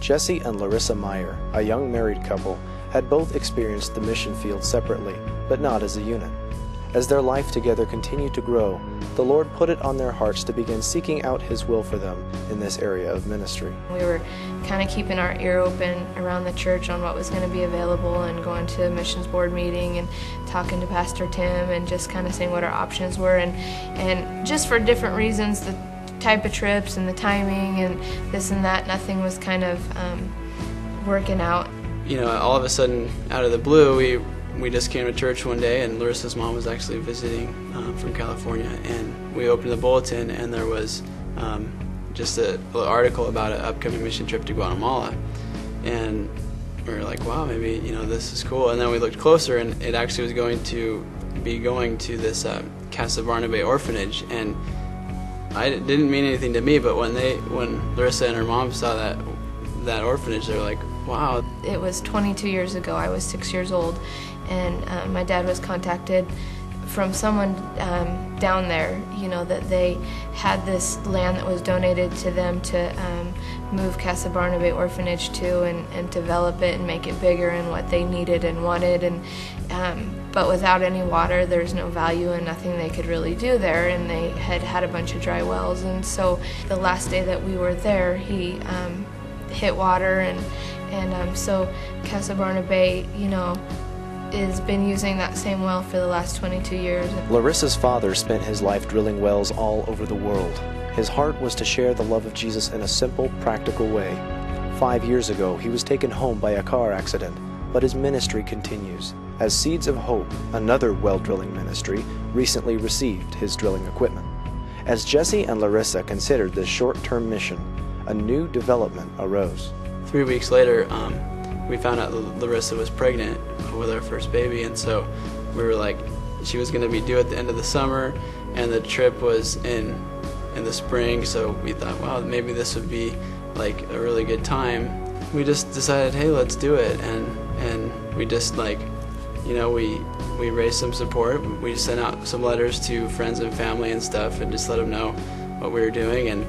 Jesse and Larissa Meyer, a young married couple, had both experienced the mission field separately, but not as a unit. As their life together continued to grow, the Lord put it on their hearts to begin seeking out His will for them in this area of ministry. We were kind of keeping our ear open around the church on what was going to be available and going to a missions board meeting and talking to Pastor Tim and just kind of seeing what our options were, and just for different reasons, the type of trips and the timing and this and that, nothing was kind of working out. You know, all of a sudden, out of the blue, we just came to church one day, and Larissa's mom was actually visiting from California, and we opened the bulletin, and there was just a little article about an upcoming mission trip to Guatemala, and we were like, wow, maybe, you know, this is cool. And then we looked closer, and it actually was going to this Casa Barnabé orphanage, and it didn't mean anything to me, but when Larissa and her mom saw that orphanage, they were like, wow. It was 22 years ago. I was 6 years old, and my dad was contacted from someone down there, you know, that they had this land that was donated to them to move Casa Barnabé orphanage to and develop it and make it bigger and what they needed and wanted, and but without any water, there's no value and nothing they could really do there, and they had a bunch of dry wells. And so the last day that we were there, he hit water, and so Casa Barnabé, you know, has been using that same well for the last 22 years. Larissa's father spent his life drilling wells all over the world. His heart was to share the love of Jesus in a simple, practical way. 5 years ago, he was taken home by a car accident, but his ministry continues. As Seeds of Hope, another well drilling ministry, recently received his drilling equipment. As Jesse and Larissa considered this short-term mission, a new development arose. 3 weeks later, we found out Larissa was pregnant with our first baby, and so we were like, she was going to be due at the end of the summer, and the trip was in the spring, so we thought, wow, maybe this would be like a really good time. We just decided, hey, let's do it, and we just, like, you know, we raised some support. We sent out some letters to friends and family and stuff, and just let them know what we were doing, and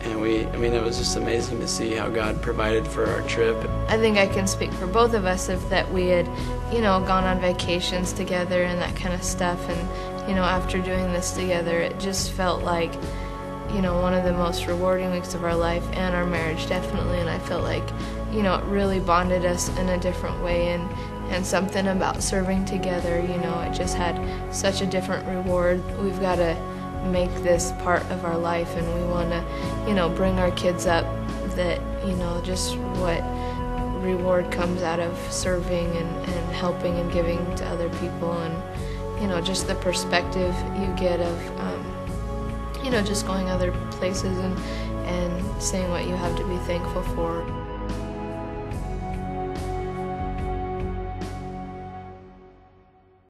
I mean, it was just amazing to see how God provided for our trip. I think I can speak for both of us of that we had, you know, gone on vacations together and that kind of stuff, and, you know, after doing this together, it just felt like, you know, one of the most rewarding weeks of our life and our marriage, definitely. And I felt like, you know, it really bonded us in a different way, and something about serving together, you know, it just had such a different reward. We've got to make this part of our life, and we want to, you know, bring our kids up that, you know, just what reward comes out of serving and helping and giving to other people, and, you know, just the perspective you get of, you know, just going other places and saying what you have to be thankful for.